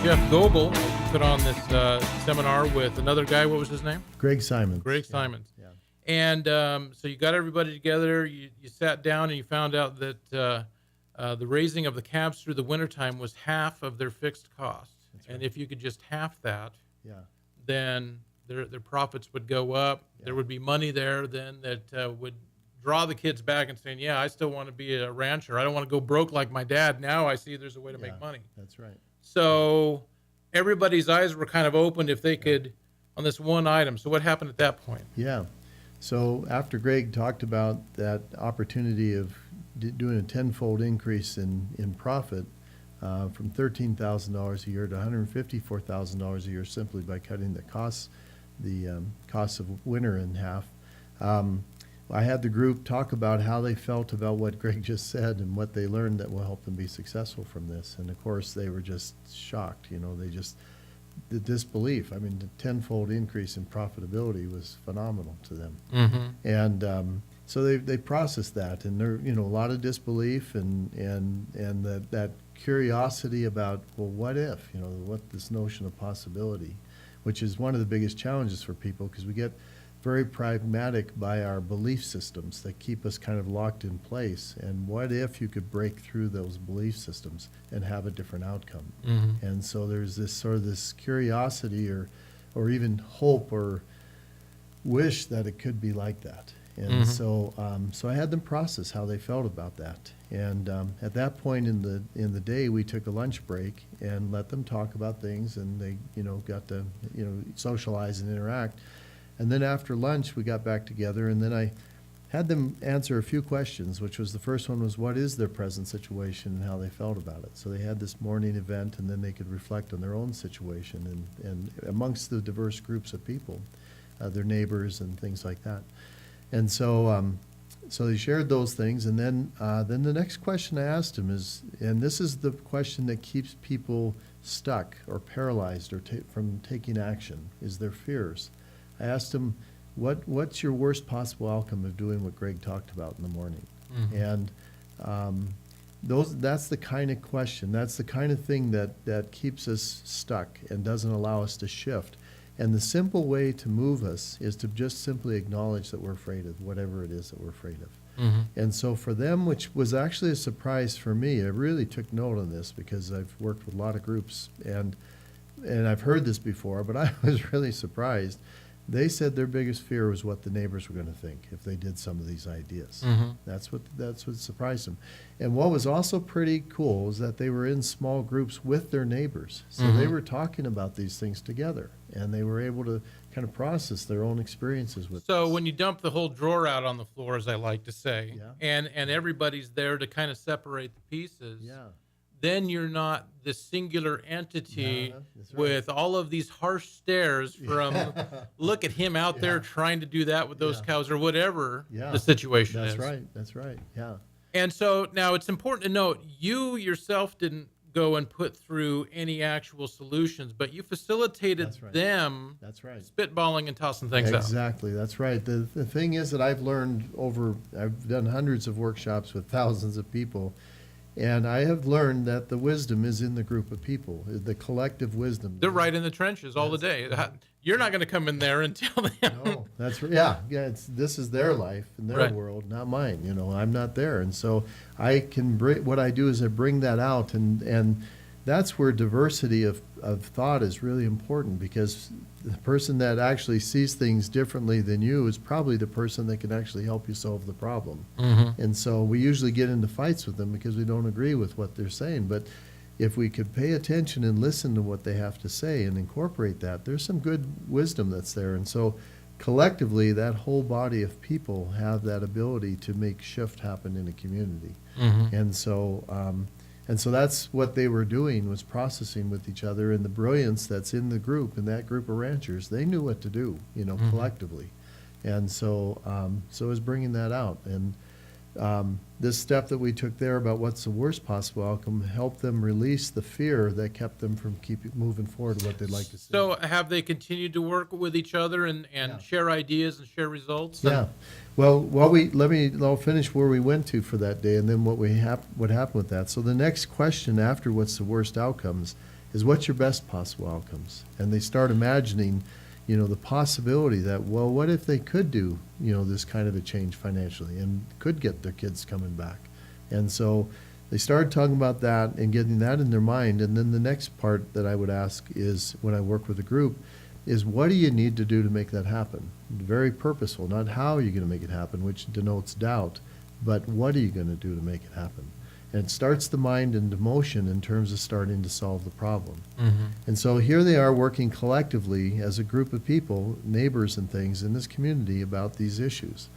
Jeff Goebel. We put on this seminar with another guy. What was his name? Greg Simons. Greg Simons. Yeah. And so you got everybody together. You sat down and you found out that the raising of the cabs through the wintertime was half of their fixed cost. That's and right. if you could just half that, Yeah. then their profits would go up. Yeah. There would be money there then that would draw the kids back and saying, yeah, I still want to be a rancher. I don't want to go broke like my dad. Now I see there's a way to make money. That's right. So everybody's eyes were kind of opened if they could on this one item. So what happened at that point? Yeah. So after Greg talked about that opportunity of doing a tenfold increase in profit from $13,000 a year to $154,000 a year simply by cutting the costs of winter in half, I had the group talk about how they felt about what Greg just said and what they learned that will help them be successful from this. And of course, they were just shocked. The disbelief. I mean, the tenfold increase in profitability was phenomenal to them. Mm-hmm. And so they processed that, and there, a lot of disbelief and that curiosity about, well, what if, what this notion of possibility, which is one of the biggest challenges for people, because we get very pragmatic by our belief systems that keep us kind of locked in place. And what if you could break through those belief systems and have a different outcome? Mm-hmm. And so there's this curiosity or even hope or wish that it could be like that. And so I had them process how they felt about that. And at that point in the day, we took a lunch break and let them talk about things, and they got to socialize and interact. And then after lunch, we got back together, and then I had them answer a few questions, which was the first one was, what is their present situation and how they felt about it? So they had this morning event, and then they could reflect on their own situation and amongst the diverse groups of people, their neighbors and things like that. And so so they shared those things, and then the next question I asked them is, and this is the question that keeps people stuck or paralyzed or from taking action, is their fears. I asked them, what's your worst possible outcome of doing what Greg talked about in the morning? Mm-hmm. And that's the kind of question, that's the kind of thing that keeps us stuck and doesn't allow us to shift. And the simple way to move us is to just simply acknowledge that we're afraid of whatever it is that we're afraid of. Mm-hmm. And so for them, which was actually a surprise for me, I really took note on this because I've worked with a lot of groups and I've heard this before, but I was really surprised. They said their biggest fear was what the neighbors were going to think if they did some of these ideas. Mm-hmm. That's what surprised them. And what was also pretty cool was that they were in small groups with their neighbors. So they were talking about these things together, and they were able to kind of process their own experiences with So this. when you dump the whole drawer out on the floor, as I like to say, and everybody's there to kind of separate the pieces, then you're not this singular entity with all of these harsh stares from, look at him out there trying to do that with those cows or whatever the situation is. That's right, yeah. And so now it's important to note, you yourself didn't go and put through any actual solutions, but you facilitated them spitballing and tossing things out. Exactly, that's right. The thing is that I've learned I've done hundreds of workshops with thousands of people, and I have learned that the wisdom is in the group of people, the collective wisdom. They're right in the trenches all the day. You're not going to come in there and tell them. No, that's right. Yeah. This is their life and their world, not mine. I'm not there, and so I can what I do is I bring that out, and that's where diversity of thought is really important, because the person that actually sees things differently than you is probably the person that can actually help you solve the problem. Mm-hmm. And so we usually get into fights with them because we don't agree with what they're saying. But if we could pay attention and listen to what they have to say and incorporate that, there's some good wisdom that's there. And so collectively, that whole body of people have that ability to make shift happen in a community. Mm-hmm. And so that's what they were doing, was processing with each other, and the brilliance that's in the group, in that group of ranchers, they knew what to do, collectively. And so it was bringing that out. And this step that we took there about what's the worst possible outcome helped them release the fear that kept them from moving forward to what they'd like to see. So have they continued to work with each other and share ideas and share results? Yeah. Well, I'll finish where we went to for that day, and then what happened with that. So the next question after what's the worst outcomes is what's your best possible outcomes? And they start imagining, the possibility that, well, what if they could do, this kind of a change financially and could get their kids coming back? And so they started talking about that and getting that in their mind. And then the next part that I would ask is, when I work with a group, is what do you need to do to make that happen? Very purposeful, not how are you going to make it happen, which denotes doubt, but what are you going to do to make it happen? And it starts the mind into motion in terms of starting to solve the problem. Mm-hmm. And so here they are working collectively as a group of people, neighbors and things in this community about these issues.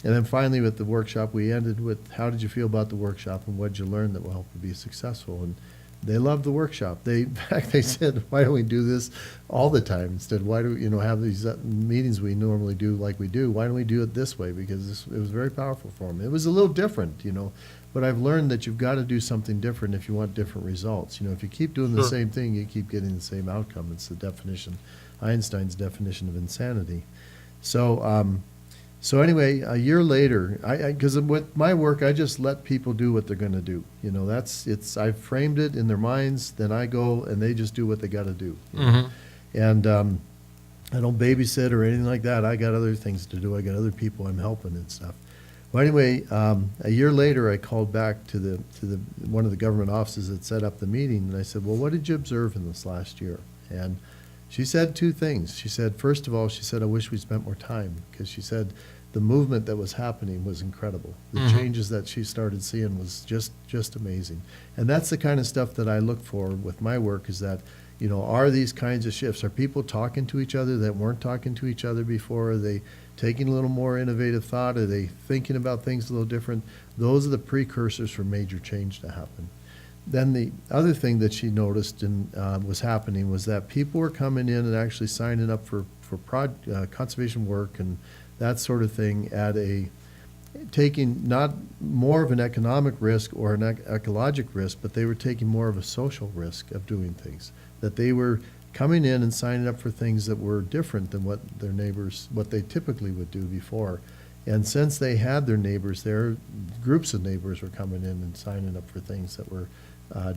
And then finally with the workshop, we ended with, how did you feel about the workshop and what did you learn that will help you be successful? And they loved the workshop. In fact, they said, why don't we do this all the time? Instead, why do we, have these meetings we normally do like we do? Why don't we do it this way? Because it was very powerful for them. It was a little different, but I've learned that you've got to do something different if you want different results. If you keep doing the Sure. same thing, you keep getting the same outcome. It's the definition, Einstein's definition of insanity. So anyway, a year later, because with my work, I just let people do what they're going to do. I've framed it in their minds, then I go and they just do what they got to do. Mm-hmm. And I don't babysit or anything like that. I got other things to do. I got other people I'm helping and stuff. Well, anyway, a year later, I called back to the one of the government offices that set up the meeting, and I said, well, what did you observe in this last year? And she said two things. She said, first of all, I wish we spent more time, because she said the movement that was happening was incredible. The Mm-hmm. changes that she started seeing was just amazing. And that's the kind of stuff that I look for with my work, is that, are these kinds of shifts? Are people talking to each other that weren't talking to each other before? Are they taking a little more innovative thought? Are they thinking about things a little different? Those are the precursors for major change to happen. Then the other thing that she noticed and was happening was that people were coming in and actually signing up for conservation work and that sort of thing taking not more of an economic risk or an ecologic risk, but they were taking more of a social risk of doing things. That they were coming in and signing up for things that were different than what their neighbors, what they typically would do before. And since they had their neighbors there, groups of neighbors were coming in and signing up for things that were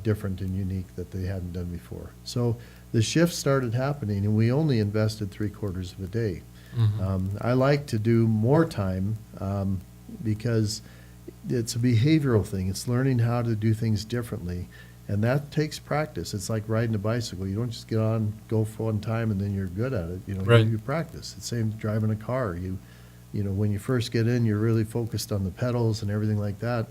different and unique that they hadn't done before. So the shift started happening, and we only invested 3/4 of a day. Mm-hmm. I like to do more time because it's a behavioral thing. It's learning how to do things differently. And that takes practice. It's like riding a bicycle. You don't just get on, go for one time, and then you're good at it. Right. You practice. It's the same driving a car. When you first get in, you're really focused on the pedals and everything like that.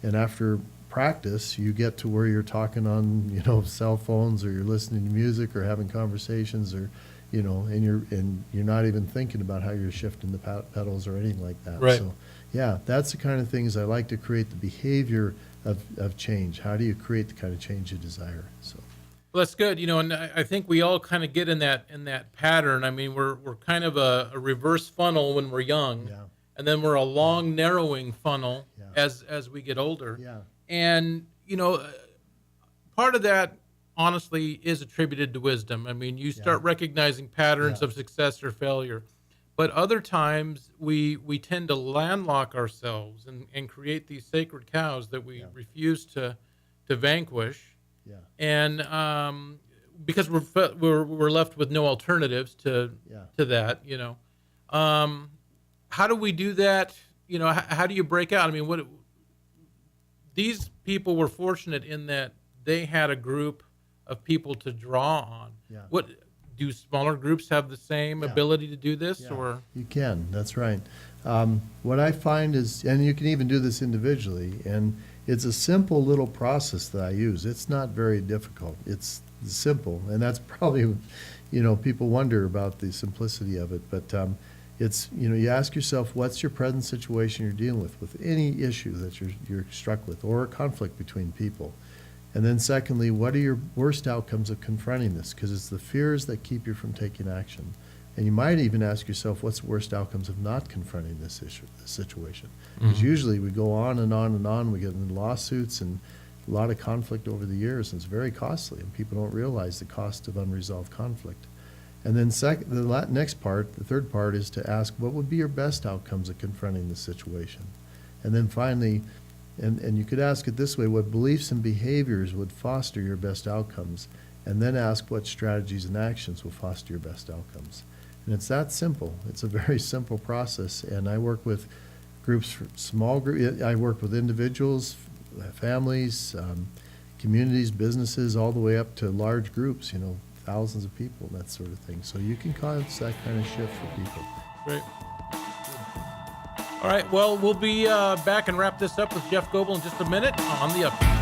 And after practice, you get to where you're talking on, cell phones, or you're listening to music or having conversations, or, and you're not even thinking about how you're shifting the pedals or anything like that. Right. So, yeah, that's the kind of things I like to create, the behavior of change. How do you create the kind of change you desire? So, Well, that's good. And I think we all kind of get in that pattern. I mean, we're kind of a reverse funnel when we're young, yeah, and then we're a long narrowing funnel Yeah. as we get older. yeah, And part of that honestly is attributed to wisdom. I mean, you start recognizing patterns Yeah. of success or failure. But other times we tend to landlock ourselves and create these sacred cows that we Yeah. refuse to vanquish. yeah, And because we're left with no alternatives to yeah. that, how do we do that? How do you break out? I mean, these people were fortunate in that they had a group of people to draw on. Yeah. What do smaller groups have the same Yeah. ability to do this, Yeah. or? You can, that's right. What I find is, and you can even do this individually, and it's a simple little process that I use. It's not very difficult. It's simple, and that's probably, people wonder about the simplicity of it, but it's, you ask yourself, what's your present situation you're dealing with any issue that you're struck with, or a conflict between people. And then secondly, what are your worst outcomes of confronting this? Because it's the fears that keep you from taking action. And you might even ask yourself, what's the worst outcomes of not confronting this situation? Because Mhm. usually we go on and on and on, we get into lawsuits and a lot of conflict over the years, and it's very costly, and people don't realize the cost of unresolved conflict. And then next part, the third part, is to ask, what would be your best outcomes of confronting this situation? And then finally, And you could ask it this way: what beliefs and behaviors would foster your best outcomes? And then ask what strategies and actions will foster your best outcomes. And it's that simple. It's a very simple process. And I work with groups, small group. I work with individuals, families, communities, businesses, all the way up to large groups, thousands of people and that sort of thing. So you can cause that kind of shift for people. Great. All right, well, we'll be back and wrap this up with Jeff Goebel in just a minute on the Uplink.